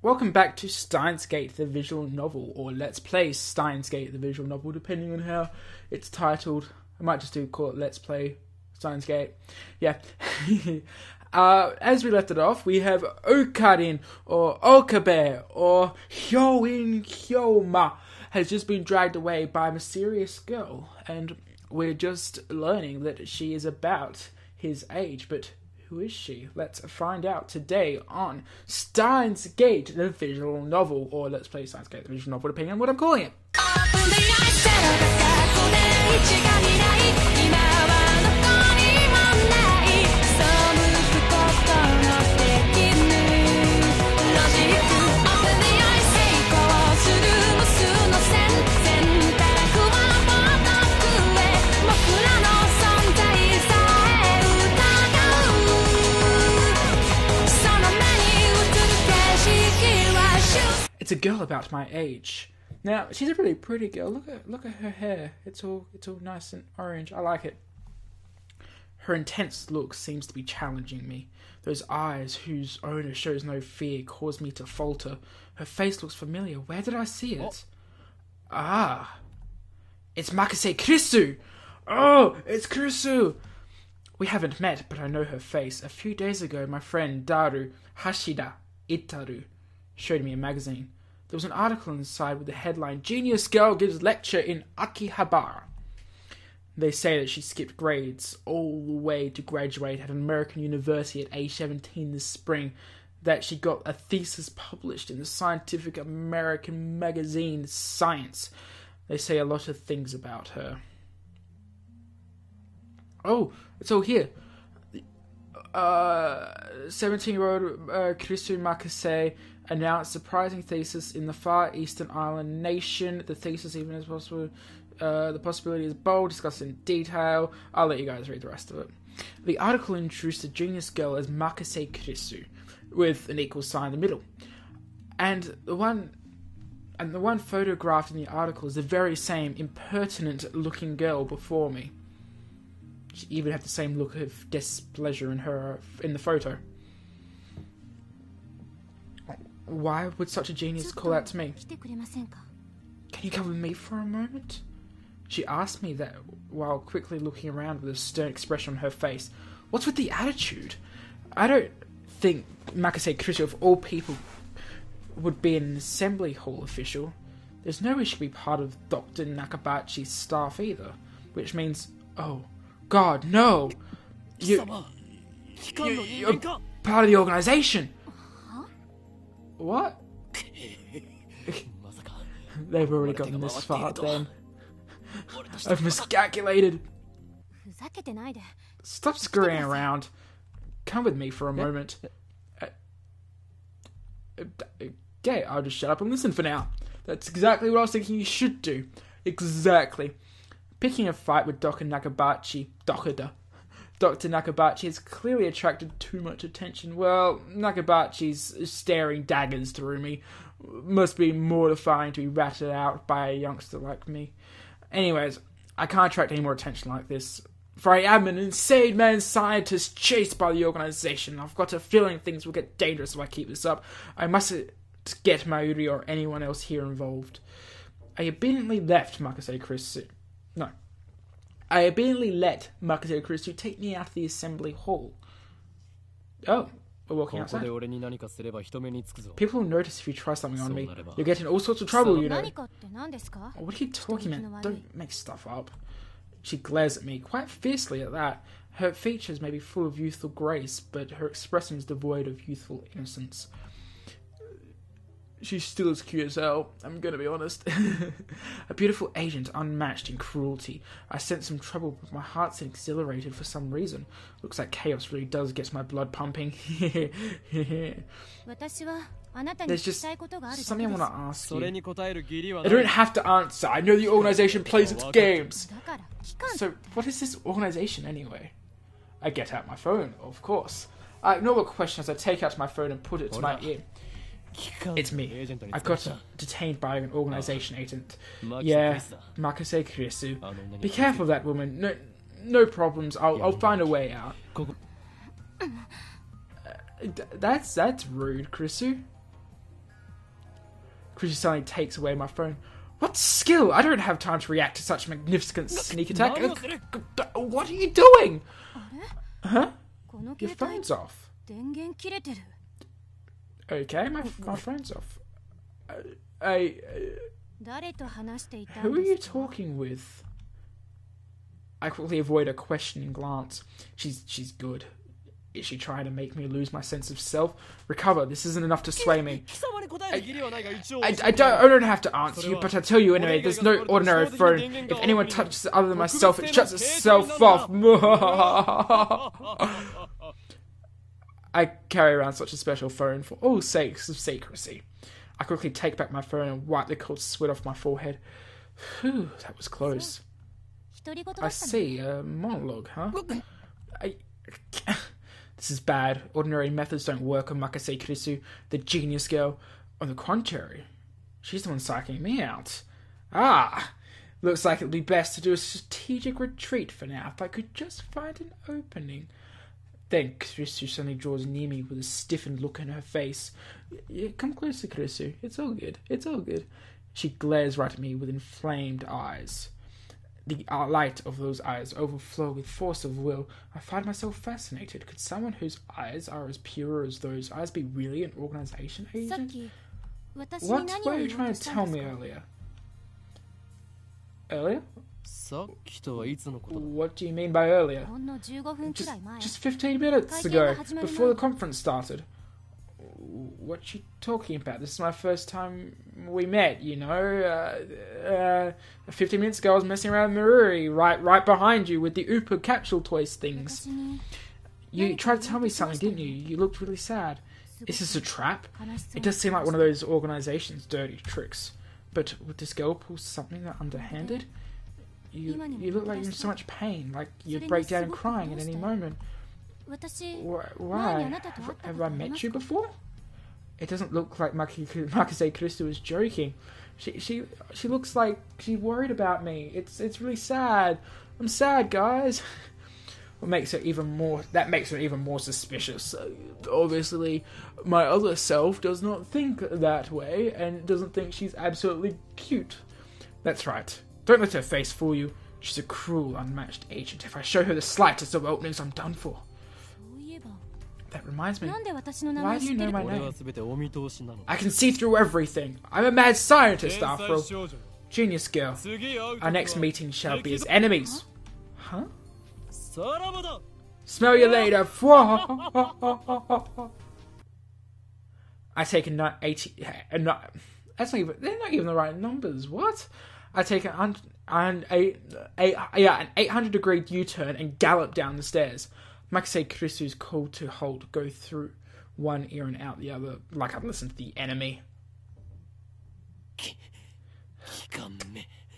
Welcome back to Steins Gate, the visual novel, or Let's Play Steins Gate, the visual novel, depending on how it's titled. I might just call it Let's Play Steins Gate. Yeah. As we left it off, we have Okarin, or Okabe, or Hyoin Hyoma, has just been dragged away by a mysterious girl, and we're just learning that she is about his age, but who is she? Let's find out today on Steins Gate, the visual novel, or Let's Play Steins Gate, the visual novel, depending on what I'm calling it. It's a girl about my age. Now, she's a really pretty girl. Look at her hair. It's all nice and orange. I like it. Her intense look seems to be challenging me. Those eyes, whose owner shows no fear, cause me to falter. Her face looks familiar. Where did I see it? Ah, it's Makise Kurisu. Oh, it's Kurisu. We haven't met, but I know her face. A few days ago, my friend Daru Hashida Itaru showed me a magazine. There was an article inside with the headline, "Genius Girl Gives Lecture in Akihabara." They say that she skipped grades all the way to graduate at an American university at age 17 this spring, that she got a thesis published in the Scientific American magazine Science. They say a lot of things about her. Oh, it's all here. 17-year-old Kurisu Makise announced surprising thesis in the Far Eastern Island nation. The thesis, even as possible, the possibility is bold, discussed in detail. I'll let you guys read the rest of it. The article introduced the genius girl as Makise Kurisu, with an equal sign in the middle. And the one photographed in the article is the very same impertinent-looking girl before me. She even had the same look of displeasure in the photo. Why would such a genius call out to me? Can you come with me for a moment? She asked me that while quickly looking around with a stern expression on her face. What's with the attitude? I don't think Makise Kurisu, of all people, would be an assembly hall official. There's no way she could be part of Dr. Nakabachi's staff either. Which means, oh, God, no! You're part of the organization! What? They've already gotten this far then. I've miscalculated. Stop screwing around. Come with me for a moment. Okay, I'll just shut up and listen for now. That's exactly what I was thinking you should do. Exactly. Picking a fight with Dr. Nakabachi has clearly attracted too much attention. Well, Nakabachi's staring daggers through me. Must be mortifying to be ratted out by a youngster like me. Anyways, I can't attract any more attention like this, for I am an insane mad scientist chased by the organization. I've got a feeling things will get dangerous if I keep this up. I mustn't get Mayuri or anyone else here involved. I obediently let Makise Kurisu take me out of the assembly hall. Oh, we're walking outside. People will notice if you try something on me. You'll get in all sorts of trouble, you know. What are you talking about? Don't make stuff up. She glares at me, quite fiercely at that. Her features may be full of youthful grace, but her expression is devoid of youthful innocence. She's still as cute as hell, I'm gonna be honest. A beautiful agent, unmatched in cruelty. I sense some trouble, but my heart's exhilarated for some reason. Looks like chaos really does get my blood pumping. There's just something I want to ask you. I don't have to answer. I know the organization plays its games. So, what is this organization anyway? I get out my phone, of course. I ignore the question as I take out my phone and put it to my ear. It's me. I got detained by an organization agent. Yeah, Makise Kurisu. Be careful of that woman. No problems. I'll find a way out. That's rude, Kurisu. Kurisu suddenly takes away my phone. What skill? I don't have time to react to such a magnificent sneak attack. What are you doing? Huh? Your phone's off. Okay, my phone's off. Who are you talking with? I quickly avoid a questioning glance. She's good. Is she trying to make me lose my sense of self? Recover, this isn't enough to sway me. I don't have to answer you, but I tell you anyway, there's no ordinary phone. If anyone touches it other than myself, it shuts itself off. I carry around such a special phone for all sakes of secrecy. I quickly take back my phone and wipe the cold sweat off my forehead. Whew, that was close. I see, a monologue, huh? This is bad. Ordinary methods don't work on Makise Kurisu, the genius girl. On the contrary, she's the one psyching me out. Looks like it would be best to do a strategic retreat for now, if I could just find an opening. Then Kurisu suddenly draws near me with a stiffened look in her face. Come closer, Kurisu. It's all good. It's all good. She glares right at me with inflamed eyes. The light of those eyes overflow with force of will. I find myself fascinated. Could someone whose eyes are as pure as those eyes be really an organization agent? What were you trying to tell me earlier? Earlier? What do you mean by earlier? Just 15 minutes ago, before the conference started. What you talking about? This is my first time we met, you know. 15 minutes ago I was messing around with Mayuri, right behind you with the Upa capsule toys things. You tried to tell me something, didn't you? You looked really sad. Is this a trap? It does seem like one of those organization's dirty tricks. But would this girl pull something that underhanded? You look like you're in so much pain, like you'd break down and crying at any moment. Why? Have I met you before? It doesn't look like Makise Kurisu is joking. She looks like she's worried about me. It's really sad. I'm sad, guys. What makes her even more suspicious. Obviously, my other self does not think that way and doesn't think she's absolutely cute. That's right. Don't let her face fool you. She's a cruel, unmatched agent. If I show her the slightest of openings, I'm done for. That reminds me, why do you know my name? I can see through everything. I'm a mad scientist, after all. Genius girl. Our next meeting shall be as enemies. Huh? Smell you later. I take they're not even the right numbers. What? I take an 800-degree U-turn and gallop down the stairs. Makise Kurisu's call to halt go through one ear and out the other, like I've listened to the enemy.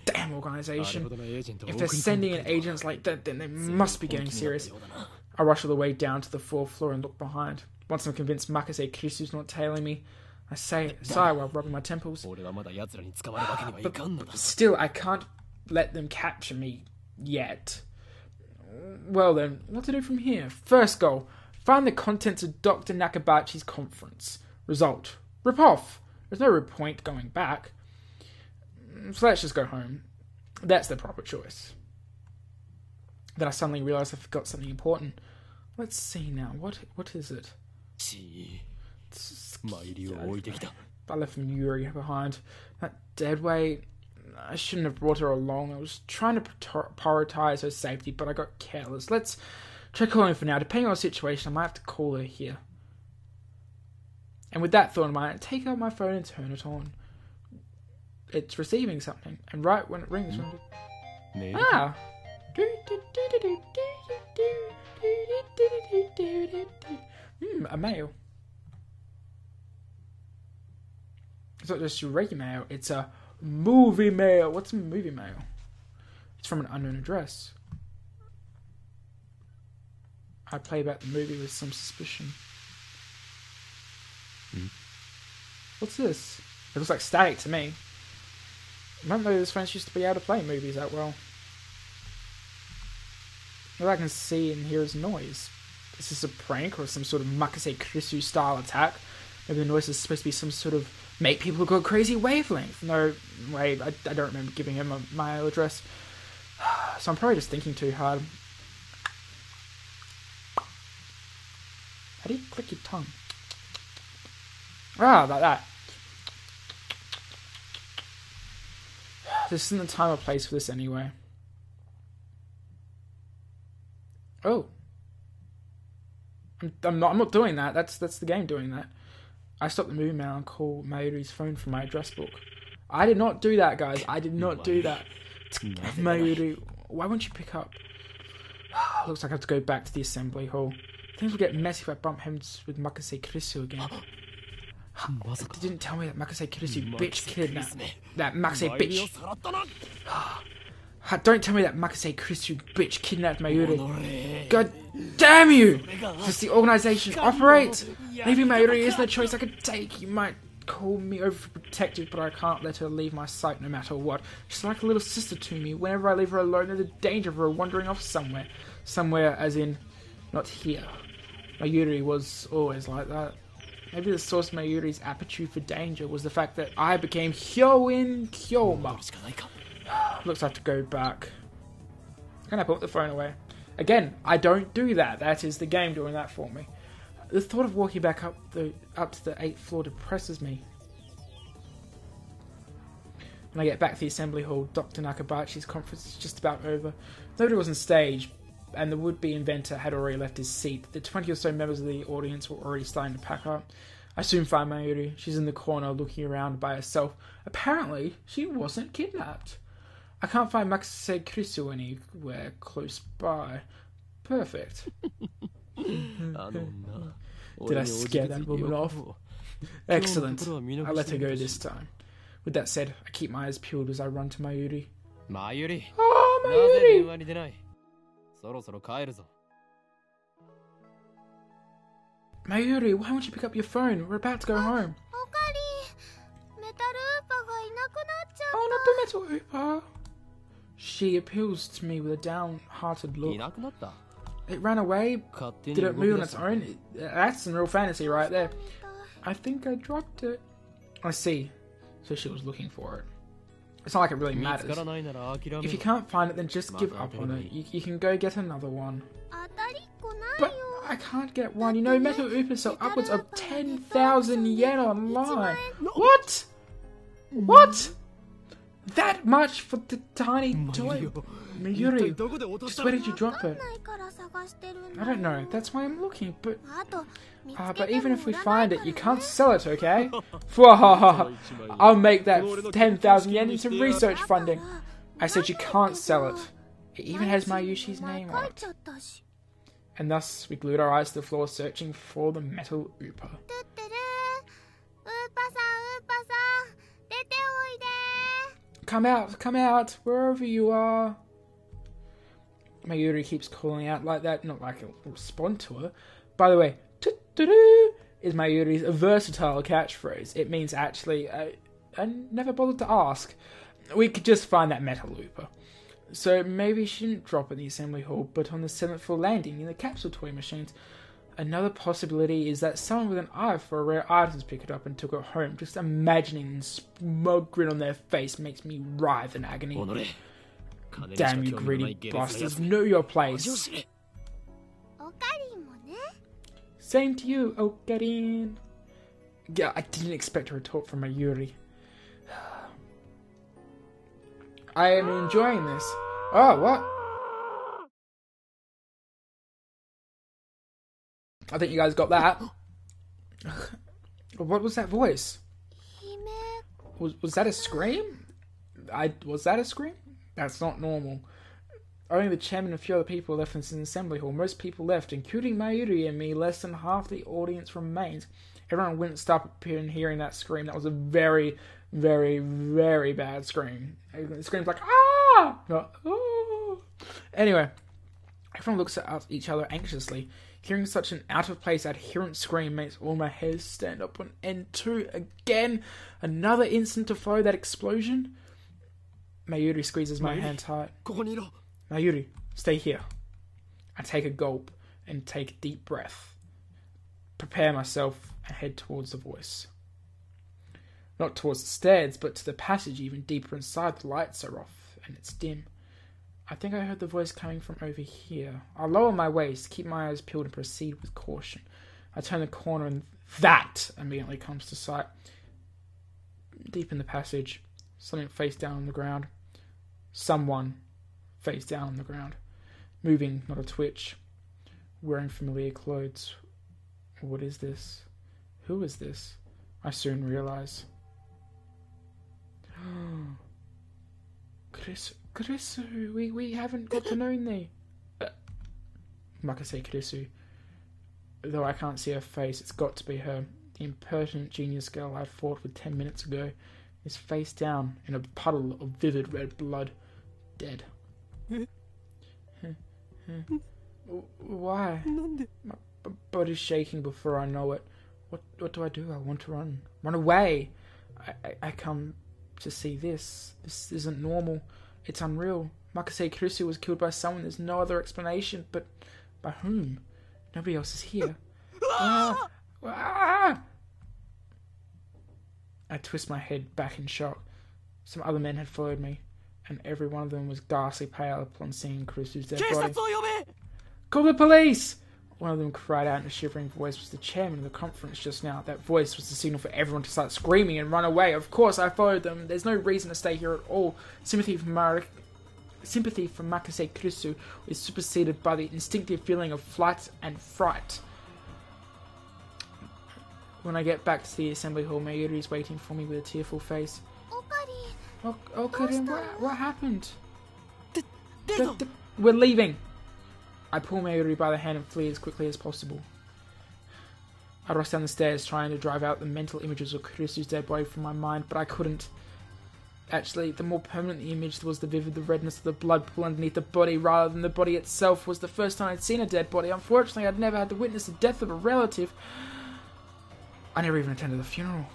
Damn organization. If they're sending in agents like that, then they must be getting serious. I rush all the way down to the 4th floor and look behind. Once I'm convinced Makise Kurisu's not tailing me, I sigh while rubbing my temples. But still, I can't let them capture me yet. Well then, what to do from here? First goal, find the contents of Dr. Nakabachi's conference. Result, rip off. There's no point going back. So let's just go home. That's the proper choice. Then I suddenly realised I forgot something important. Let's see now, what is it? I left Mayuri behind. That dead weight, I shouldn't have brought her along. I was trying to prioritise her safety, but I got careless. Let's try calling her for now. Depending on the situation, I might have to call her here. And with that thought in mind, I take out my phone and turn it on. It's receiving something, and right when it rings... a mail. It's not just your regular mail, it's a movie mail. What's a movie mail? It's from an unknown address. I play back the movie with some suspicion. What's this? It looks like static to me. I don't know this French used to be able to play movies that well. All I can see and hear is noise. Is this a prank or some sort of Makise Kurisu style attack? Maybe the noise is supposed to be some sort of make people go crazy wavelength. No, wait, I don't remember giving him my address. So I'm probably just thinking too hard. How do you click your tongue? Ah, like that. This isn't the time or place for this anyway. Oh. I'm not doing that. That's the game doing that. I stopped the movie now and called Mayuri's phone from my address book. I did not do that, guys. I did not do that. Mayuri, why won't you pick up? Looks like I have to go back to the assembly hall. Things will get messy if I bump heads with Makise Kurisu again. They didn't tell me that Makise Kurisu bitch kidnapped. That Makise bitch. Don't tell me that Makise Kurisu bitch kidnapped Mayuri. God damn you! Does the organization operate? Maybe Mayuri isn't a choice I could take. You might call me overprotective, but I can't let her leave my sight no matter what. She's like a little sister to me. Whenever I leave her alone, there's a danger of her wandering off somewhere. Somewhere as in, not here. Mayuri was always like that. Maybe the source of Mayuri's aptitude for danger was the fact that I became Hyoin Kyoma. Looks like to go back. Can I put the phone away? Again, I don't do that. That is the game doing that for me. The thought of walking back up to the 8th floor depresses me. When I get back to the assembly hall, Dr. Nakabachi's conference is just about over. Nobody was on stage, and the would-be inventor had already left his seat. The 20 or so members of the audience were already starting to pack up. I soon find Mayuri. She's in the corner looking around by herself. Apparently, she wasn't kidnapped. I can't find Makise Kurisu anywhere close by. Perfect. Did I scare that woman off? Excellent. I let her go this time. With that said, I keep my eyes peeled as I run to Mayuri. Mayuri? Oh, Mayuri! Mayuri, why won't you pick up your phone? We're about to go home. Oh, not the Metal Ooper. She appeals to me with a downhearted look. It ran away? Did it move on its own? That's some real fantasy right there. I think I dropped it. I see. So she was looking for it. It's not like it really matters. If you can't find it, then just give up on it. You can go get another one. But I can't get one. You know, Metal Ooper sell upwards of 10,000 yen online. What? What? That much for the tiny toy? Mayuri, just where did you drop it? I don't know. That's why I'm looking. But even if we find it, you can't sell it, okay? I'll make that 10,000 yen into research funding. I said you can't sell it. It even has Mayushi's name on it. And thus, we glued our eyes to the floor searching for the Metal Ooper. Come out, wherever you are. Mayuri keeps calling out like that, not like I'll respond to her. By the way, is Mayuri's versatile catchphrase. It means actually, I never bothered to ask. We could just find that Metal Ooper. So maybe she didn't drop in the assembly hall, but on the 7th floor landing in the capsule toy machines. Another possibility is that someone with an eye for rare items picked it up and took it home. Just imagining the smug grin on their face makes me writhe in agony. Damn you greedy bastards, know your place. Same to you, Okarin. Yeah, I didn't expect a retort from Mayuri. I am enjoying this. Oh, what? I think you guys got that. What was that voice? Was that a scream? Was that a scream? That's not normal. Only the chairman and a few other people left in the assembly hall. Most people left, including Mayuri and me. Less than half the audience remained. Everyone wouldn't stop appearing hearing that scream. That was a very, very, very bad scream. It screams like, ah! Not, oh. Anyway, everyone looks at each other anxiously. Hearing such an out-of-place, adherent scream makes all my hairs stand up on end too. Again, another instant to follow that explosion. Mayuri squeezes my hand tight. Mayuri, stay here. I take a gulp and take a deep breath. Prepare myself and head towards the voice. Not towards the stairs, but to the passage even deeper inside. The lights are off, and it's dim. I think I heard the voice coming from over here. I lower my waist, keep my eyes peeled, and proceed with caution. I turn the corner, and that immediately comes to sight. Deep in the passage, something face down on the ground. Someone face down on the ground. Moving, not a twitch. Wearing familiar clothes. What is this? Who is this? I soon realise. Kurisu, we haven't got to know thee. Makise Kurisu. Though I can't see her face, it's got to be her. The impertinent genius girl I fought with 10 minutes ago is face down in a puddle of vivid red blood. Dead. Why? My body's shaking before I know it. What do? I want to run. Run away! I come to see this. This isn't normal. It's unreal. Makise Kurisu was killed by someone. There's no other explanation, but by whom? Nobody else is here. Ah! I twist my head back in shock. Some other men had followed me, and every one of them was ghastly pale upon seeing Kurisu's dead body. Call the police! One of them cried out in a shivering voice. Was the chairman of the conference just now. That voice was the signal for everyone to start screaming and run away. Of course, I followed them. There's no reason to stay here at all. Sympathy for Makise Kurisu is superseded by the instinctive feeling of flight and fright. When I get back to the assembly hall, Mayuri is waiting for me with a tearful face. Okarin, what happened? We're leaving. I pull Mayuri by the hand and flee as quickly as possible. I rush down the stairs, trying to drive out the mental images of Kurisu's dead body from my mind, but I couldn't. Actually, the more permanent the image was, the vivid the redness of the blood pool underneath the body, rather than the body itself. Was the first time I'd seen a dead body. Unfortunately, I'd never had to witness the death of a relative. I never even attended the funeral.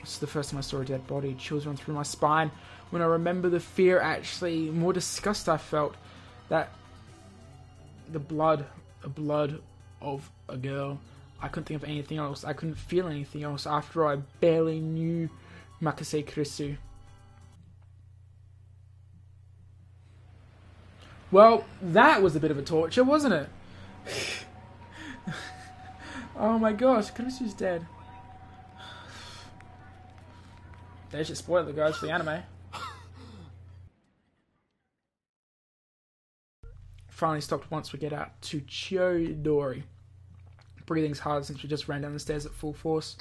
This is the first time I saw a dead body. Chills run through my spine. When I remember the fear, actually, more disgust I felt. That the blood of a girl. I couldn't think of anything else. I couldn't feel anything else. After all, I barely knew Makise Kurisu. Well, that was a bit of a torture, wasn't it? Oh my gosh, Kurisu's dead. There's your spoiler, guys, for the anime. Finally stopped once we get out to Chiodori. Breathing's hard since we just ran down the stairs at full force.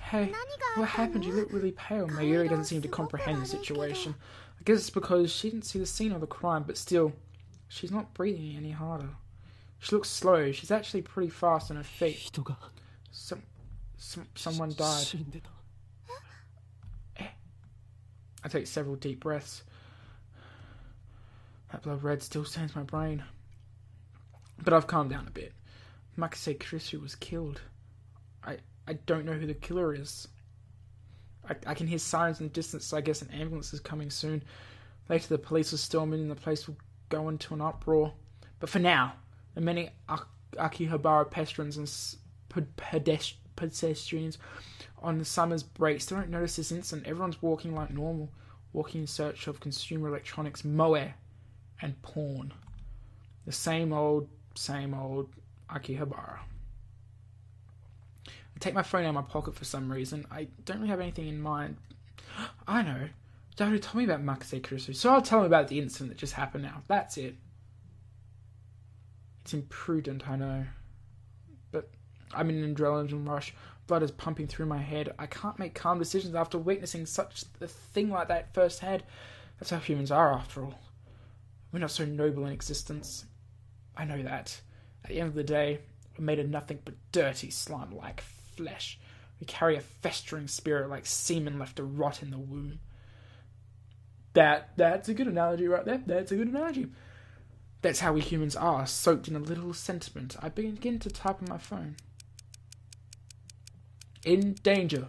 Hey, what happened? You look really pale. Mayuri doesn't seem to comprehend the situation. I guess it's because she didn't see the scene of the crime, but still, she's not breathing any harder. She looks slow. She's actually pretty fast on her feet. Someone died. I take several deep breaths. That blood red still stains my brain. But I've calmed down a bit. Makise Kurisu was killed. I don't know who the killer is. I can hear sirens in the distance, so I guess an ambulance is coming soon. Later the police will storm in and the place will go into an uproar. But for now, the many Akihabara pedestrians and pedestrians on the summer's break still don't notice this incident. Everyone's walking like normal, walking in search of consumer electronics, moe, and porn. The same old Akihabara. I take my phone out of my pocket for some reason. I don't really have anything in mind. I know. Dad told me about Makise Kurisu, so I'll tell him about the incident that just happened now. That's it. It's imprudent, I know. But I'm in an adrenaline rush. Blood is pumping through my head. I can't make calm decisions after witnessing such a thing like that firsthand. That's how humans are, after all. We're not so noble in existence. I know that. At the end of the day, we're made of nothing but dirty, slime-like flesh. We carry a festering spirit like semen left to rot in the womb. That's a good analogy right there. That's a good analogy. That's how we humans are, soaked in a little sentiment. I begin to type on my phone. In danger.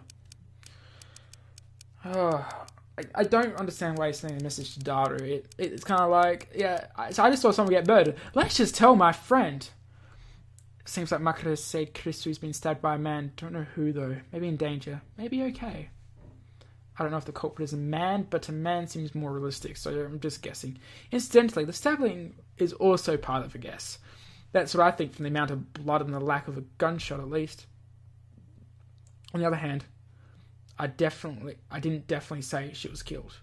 I don't understand why he's sending a message to Daru. It's kind of like, yeah, so I just saw someone get murdered. Let's just tell my friend. It seems like Makise Kurisu has been stabbed by a man. Don't know who though. Maybe in danger. Maybe okay. I don't know if the culprit is a man, but a man seems more realistic, so I'm just guessing. Incidentally, the stabbing is also part of a guess. That's what I think from the amount of blood and the lack of a gunshot, at least. On the other hand, I didn't definitely say she was killed.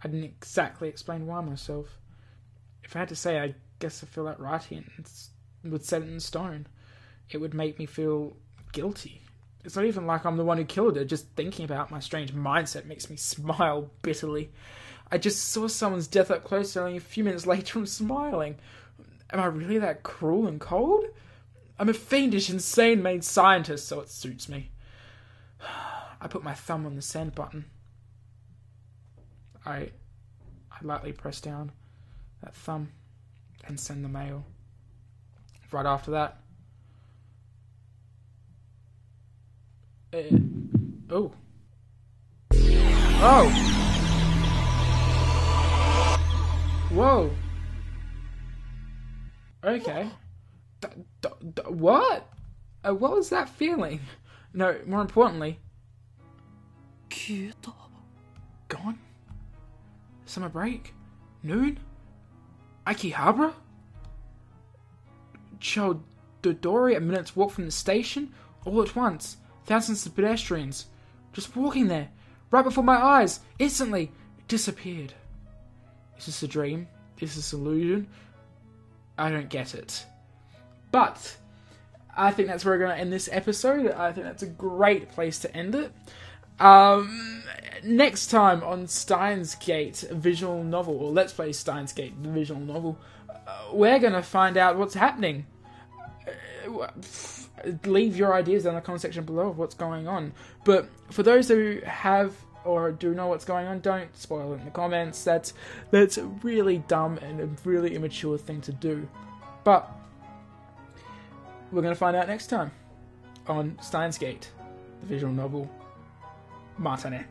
I didn't exactly explain why myself. If I had to say, I guess I feel like writing would set it in stone. It would make me feel guilty. It's not even like I'm the one who killed her. Just thinking about my strange mindset makes me smile bitterly. I just saw someone's death up close, and only a few minutes later I'm smiling. Am I really that cruel and cold? I'm a fiendish, insane made scientist, so it suits me. I put my thumb on the send button. I lightly press down that thumb and send the mail. Right after that, oh. Whoa. Okay. What? What was that feeling? No, more importantly, gone? Summer break? Noon? Akihabara? Chododori, a minute's walk from the station? All at once. Thousands of pedestrians. Just walking there. Right before my eyes. Instantly. Disappeared. Is this a dream? Is this illusion? I don't get it. But I think that's where we're going to end this episode. I think that's a great place to end it. Next time on Steins Gate visual novel, or Let's Play Steins Gate the visual novel, we're going to find out what's happening. Leave your ideas down in the comment section below of what's going on. But for those who have or do know what's going on, don't spoil it in the comments. That's a really dumb and a really immature thing to do. But we're going to find out next time on Steins Gate, the visual novel. Matane.